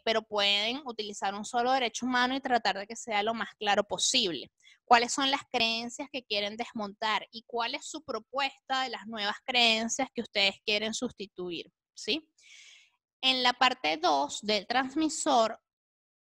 pero pueden utilizar un solo derecho humano y tratar de que sea lo más claro posible. ¿Cuáles son las creencias que quieren desmontar? ¿Y cuál es su propuesta de las nuevas creencias que ustedes quieren sustituir? ¿Sí? En la parte 2 del transmisor,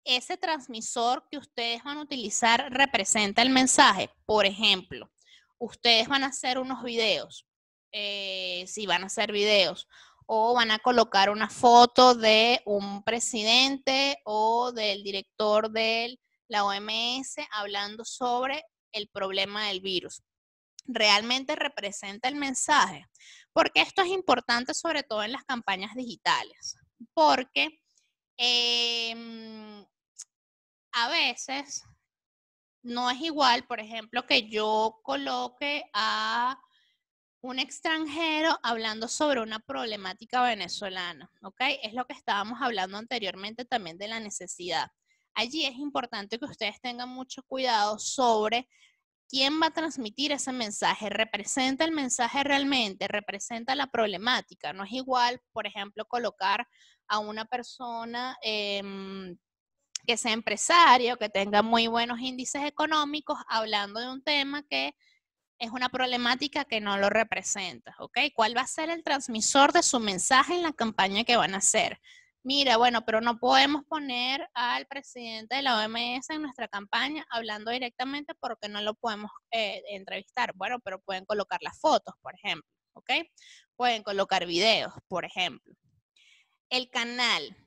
ese transmisor que ustedes van a utilizar representa el mensaje. Por ejemplo, ustedes van a hacer unos videos, si van a hacer videos, o van a colocar una foto de un presidente o del director de la OMS hablando sobre el problema del virus. ¿Realmente representa el mensaje? Porque esto es importante sobre todo en las campañas digitales, porque a veces no es igual, por ejemplo, que yo coloque a un extranjero hablando sobre una problemática venezolana, ¿ok? Es lo que estábamos hablando anteriormente también de la necesidad. Allí es importante que ustedes tengan mucho cuidado sobre quién va a transmitir ese mensaje. ¿Representa el mensaje realmente? ¿Representa la problemática? No es igual, por ejemplo, colocar a una persona que sea empresario, que tenga muy buenos índices económicos, hablando de un tema que es una problemática que no lo representa, ¿ok? ¿Cuál va a ser el transmisor de su mensaje en la campaña que van a hacer? Mira, bueno, pero no podemos poner al presidente de la OMS en nuestra campaña hablando directamente porque no lo podemos entrevistar. Bueno, pero pueden colocar las fotos, por ejemplo, ¿ok? Pueden colocar videos, por ejemplo. El canal.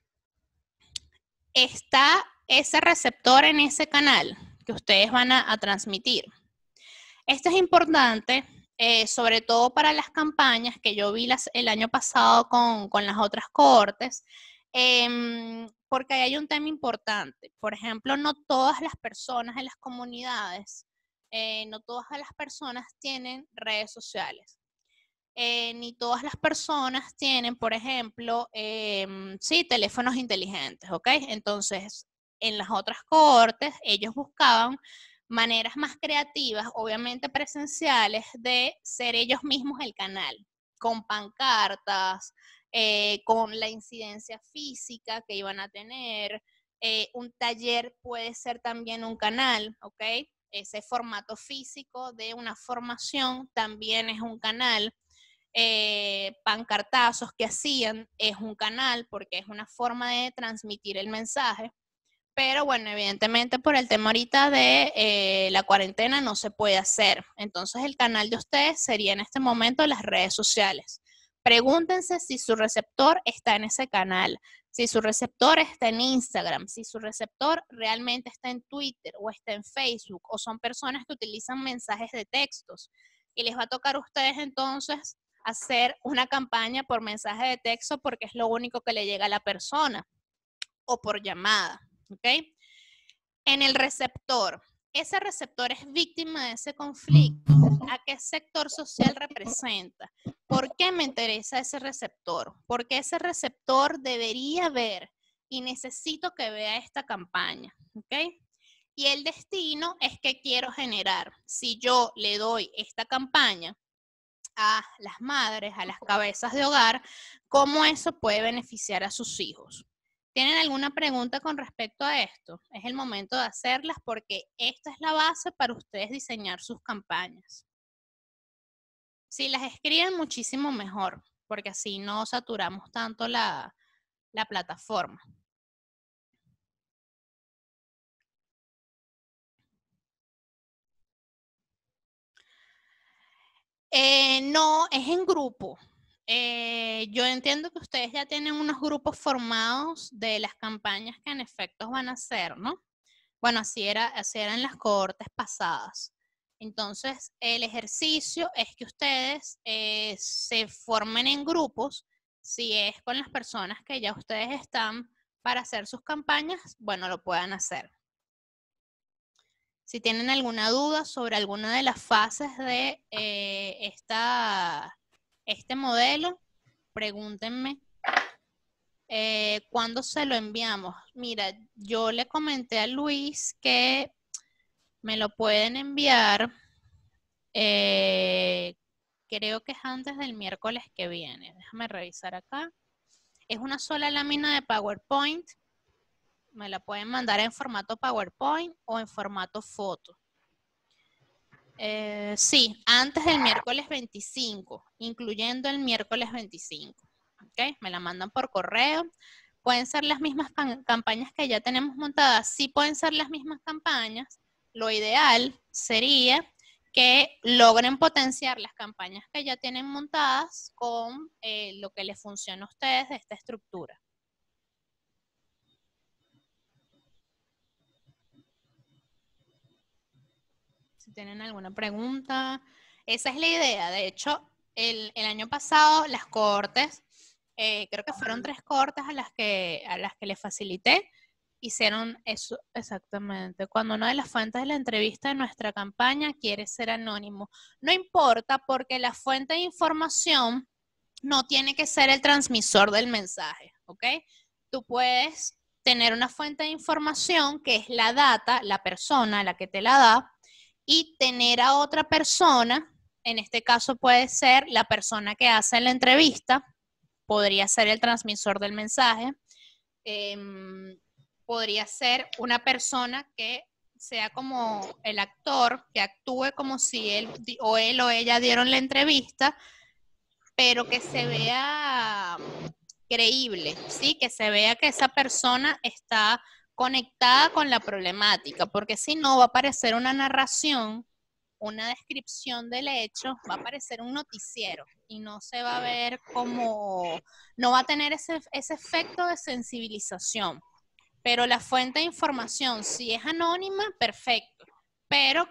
Está ese receptor en ese canal que ustedes van a transmitir. Esto es importante, sobre todo para las campañas que yo vi el año pasado con las otras cohortes, porque ahí hay un tema importante. Por ejemplo, no todas las personas en las comunidades, no todas las personas tienen redes sociales. Ni todas las personas tienen, por ejemplo, sí, teléfonos inteligentes, ¿ok? Entonces, en las otras cohortes, ellos buscaban maneras más creativas, obviamente presenciales, de ser ellos mismos el canal, con pancartas, con la incidencia física que iban a tener. Un taller puede ser también un canal, ¿ok? Ese formato físico de una formación también es un canal. Pancartazos que hacían es un canal porque es una forma de transmitir el mensaje. Pero bueno, evidentemente por el tema ahorita de la cuarentena no se puede hacer. Entonces el canal de ustedes sería en este momento las redes sociales. Pregúntense si su receptor está en ese canal, si su receptor está en Instagram, si su receptor realmente está en Twitter o está en Facebook, o son personas que utilizan mensajes de textos. Y les va a tocar a ustedes entonces hacer una campaña por mensaje de texto porque es lo único que le llega a la persona, o por llamada. ¿Ok? En el receptor, ese receptor es víctima de ese conflicto. ¿A qué sector social representa? ¿Por qué me interesa ese receptor? Porque ese receptor debería ver y necesito que vea esta campaña. ¿Ok? Y el destino es que quiero generar. Si yo le doy esta campaña a las madres, a las cabezas de hogar, ¿cómo eso puede beneficiar a sus hijos? ¿Tienen alguna pregunta con respecto a esto? Es el momento de hacerlas porque esta es la base para ustedes diseñar sus campañas. Si las escriben, muchísimo mejor, porque así no saturamos tanto la plataforma. No, es en grupo. Yo entiendo que ustedes ya tienen unos grupos formados de las campañas que en efecto van a hacer, ¿no? Bueno, así era en las cohortes pasadas. Entonces, el ejercicio es que ustedes se formen en grupos, si es con las personas que ya ustedes están para hacer sus campañas, bueno, lo puedan hacer. Si tienen alguna duda sobre alguna de las fases de este modelo, pregúntenme. ¿Cuándo se lo enviamos? Mira, yo le comenté a Luis que me lo pueden enviar, creo que es antes del miércoles que viene. Déjame revisar acá. Es una sola lámina de PowerPoint. Me la pueden mandar en formato PowerPoint o en formato foto. Sí, antes del miércoles 25, incluyendo el miércoles 25. ¿Ok? Me la mandan por correo. ¿Pueden ser las mismas campañas que ya tenemos montadas? Sí, pueden ser las mismas campañas. Lo ideal sería que logren potenciar las campañas que ya tienen montadas con lo que les funciona a ustedes de esta estructura. Si tienen alguna pregunta, esa es la idea. De hecho, el año pasado las cohortes, creo que fueron 3 cohortes a las que les facilité, hicieron eso exactamente. Cuando una de las fuentes de la entrevista de nuestra campaña quiere ser anónimo. No importa, porque la fuente de información no tiene que ser el transmisor del mensaje, ¿ok? Tú puedes tener una fuente de información que es la data, la persona, la que te la da, y tener a otra persona, en este caso puede ser la persona que hace la entrevista, podría ser el transmisor del mensaje, podría ser una persona que sea como el actor, que actúe como si él o ella dieron la entrevista, pero que se vea creíble, ¿sí? Que se vea que esa persona está conectada con la problemática, porque si no va a aparecer una narración, una descripción del hecho, va a aparecer un noticiero y no se va a ver como, no va a tener ese efecto de sensibilización. Pero la fuente de información, si es anónima, perfecto, pero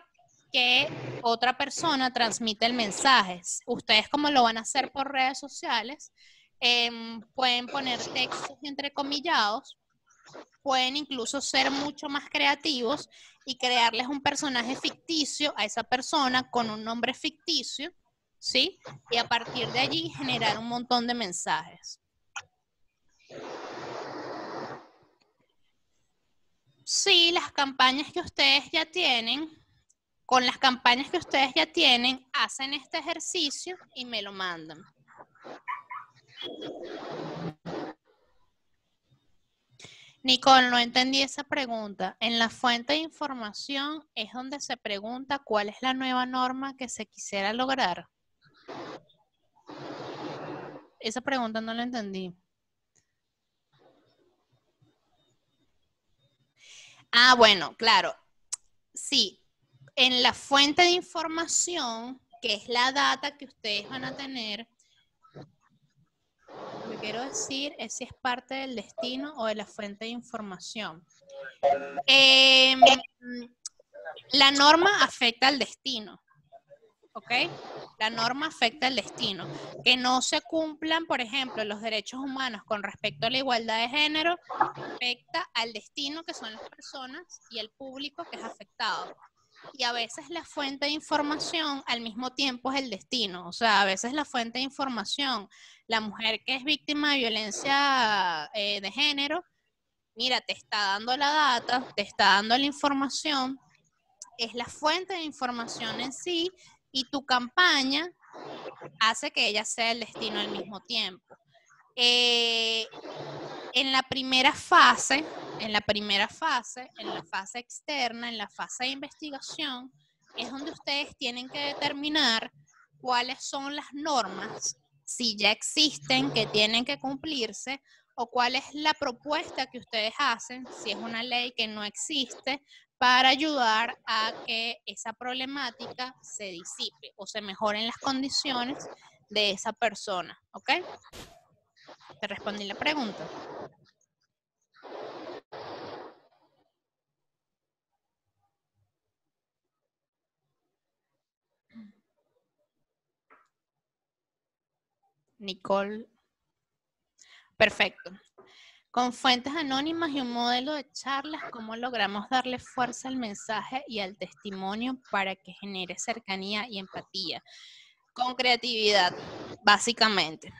que otra persona transmite el mensaje. Ustedes, como lo van a hacer por redes sociales, pueden poner textos entrecomillados, pueden incluso ser mucho más creativos y crearles un personaje ficticio a esa persona con un nombre ficticio, ¿sí? Y a partir de allí generar un montón de mensajes. Sí, las campañas que ustedes ya tienen, con las campañas que ustedes ya tienen, hacen este ejercicio y me lo mandan. Nicole, no entendí esa pregunta. En la fuente de información es donde se pregunta cuál es la nueva norma que se quisiera lograr. Esa pregunta no la entendí. Ah, bueno, claro. Sí, en la fuente de información, que es la data que ustedes van a tener, lo que quiero decir es si es parte del destino o de la fuente de información. La norma afecta al destino, ¿ok? La norma afecta al destino. Que no se cumplan, por ejemplo, los derechos humanos con respecto a la igualdad de género, afecta al destino, que son las personas, y el público, que es afectado. Y a veces la fuente de información al mismo tiempo es el destino. O sea, a veces la fuente de información, la mujer que es víctima de violencia de género, mira, te está dando la data, te está dando la información, es la fuente de información en sí, y tu campaña hace que ella sea el destino al mismo tiempo. En la primera fase, en la fase externa, en la fase de investigación, es donde ustedes tienen que determinar cuáles son las normas, si ya existen, que tienen que cumplirse, o cuál es la propuesta que ustedes hacen, si es una ley que no existe, para ayudar a que esa problemática se disipe o se mejoren las condiciones de esa persona, ¿ok? Te respondí la pregunta. Nicole. Perfecto. Con fuentes anónimas y un modelo de charlas, ¿cómo logramos darle fuerza al mensaje y al testimonio para que genere cercanía y empatía? Con creatividad, básicamente.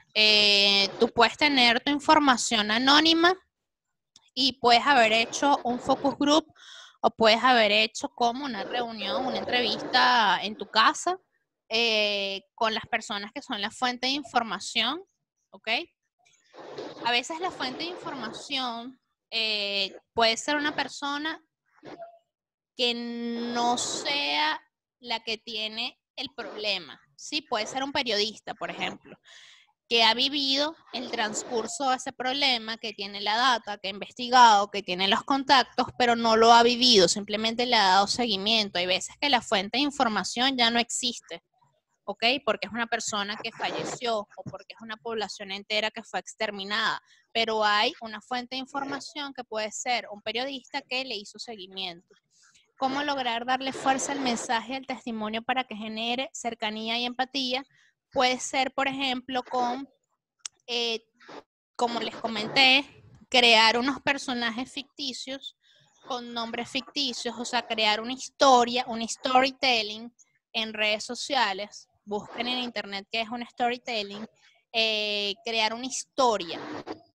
Tú puedes tener tu información anónima y puedes haber hecho un focus group o puedes haber hecho como una reunión, una entrevista en tu casa con las personas que son la fuente de información, ¿ok? A veces la fuente de información puede ser una persona que no sea la que tiene el problema. Sí, puede ser un periodista, por ejemplo, que ha vivido el transcurso de ese problema, que tiene la data, que ha investigado, que tiene los contactos, pero no lo ha vivido, simplemente le ha dado seguimiento. Hay veces que la fuente de información ya no existe, ¿ok? Porque es una persona que falleció o porque es una población entera que fue exterminada, pero hay una fuente de información que puede ser un periodista que le hizo seguimiento. ¿Cómo lograr darle fuerza al mensaje, al testimonio para que genere cercanía y empatía? Puede ser, por ejemplo, con, como les comenté, crear unos personajes ficticios con nombres ficticios, o sea, crear una historia, un storytelling en redes sociales. Busquen en internet qué es un storytelling. Crear una historia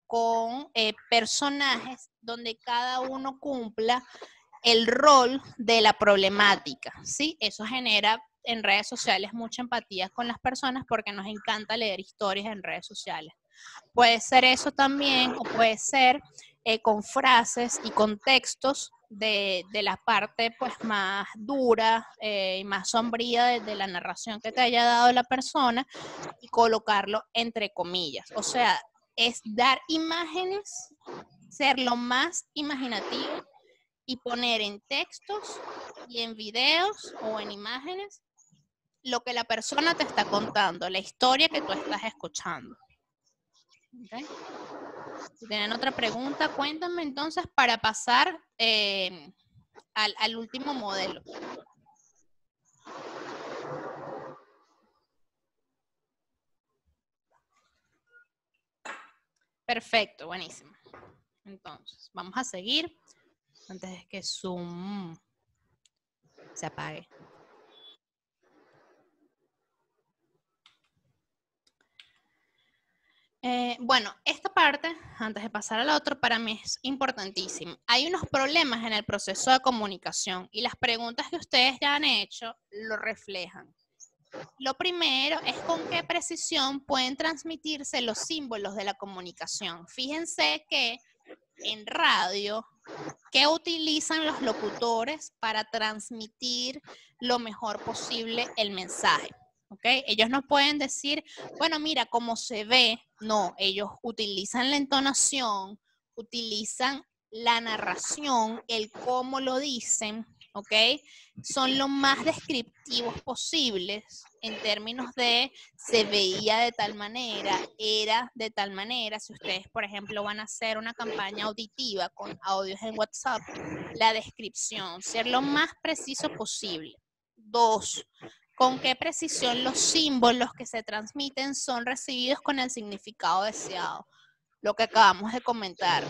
con personajes donde cada uno cumpla el rol de la problemática, ¿sí? Eso genera en redes sociales mucha empatía con las personas porque nos encanta leer historias en redes sociales. Puede ser eso también, o puede ser con frases y contextos de la parte pues más dura y más sombría de la narración que te haya dado la persona y colocarlo entre comillas. O sea, es dar imágenes, ser lo más imaginativo y poner en textos y en videos o en imágenes lo que la persona te está contando, la historia que tú estás escuchando. ¿Okay? Si tienen otra pregunta, cuéntame entonces para pasar al último modelo. Perfecto, buenísimo. Entonces, vamos a seguir antes de que Zoom se apague. Bueno, esta parte, antes de pasar a la otra, para mí es importantísima. Hay unos problemas en el proceso de comunicación y las preguntas que ustedes ya han hecho lo reflejan. Lo primero es con qué precisión pueden transmitirse los símbolos de la comunicación. Fíjense que en radio, ¿qué utilizan los locutores para transmitir lo mejor posible el mensaje? ¿Okay? Ellos no pueden decir, bueno, mira, cómo se ve. No, ellos utilizan la entonación, utilizan la narración, el cómo lo dicen, ¿ok? Son lo más descriptivos posibles en términos de se veía de tal manera, era de tal manera. Si ustedes, por ejemplo, van a hacer una campaña auditiva con audios en WhatsApp, la descripción, ser lo más preciso posible. 2, con qué precisión los símbolos que se transmiten son recibidos con el significado deseado. Lo que acabamos de comentar.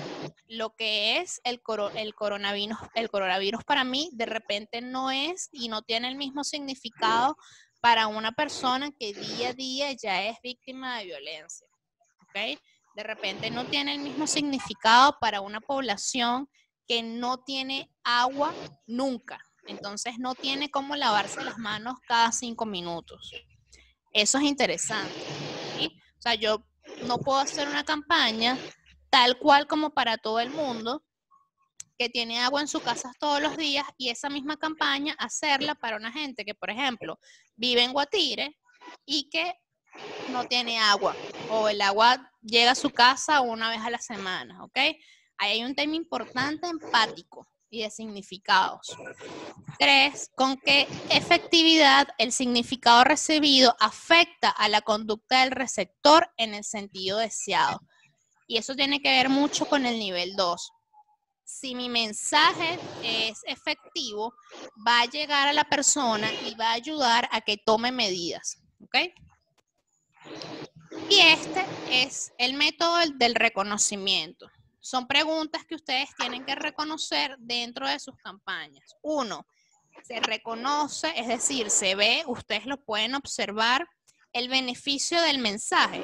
Lo que es el coronavirus para mí de repente no es y no tiene el mismo significado para una persona que día a día ya es víctima de violencia. ¿Okay? De repente no tiene el mismo significado para una población que no tiene agua nunca. Entonces no tiene cómo lavarse las manos cada 5 minutos. Eso es interesante. ¿Sí? O sea, yo no puedo hacer una campaña tal cual como para todo el mundo que tiene agua en su casa todos los días y esa misma campaña hacerla para una gente que, por ejemplo, vive en Guatire y que no tiene agua o el agua llega a su casa una vez a la semana, ¿ok? Ahí hay un tema importante empático y de significados. 3, con qué efectividad el significado recibido afecta a la conducta del receptor en el sentido deseado. Y eso tiene que ver mucho con el nivel 2. Si mi mensaje es efectivo, va a llegar a la persona y va a ayudar a que tome medidas, ¿ok? Y este es el método del reconocimiento. Son preguntas que ustedes tienen que reconocer dentro de sus campañas. 1, se reconoce, es decir, se ve, ustedes lo pueden observar, el beneficio del mensaje.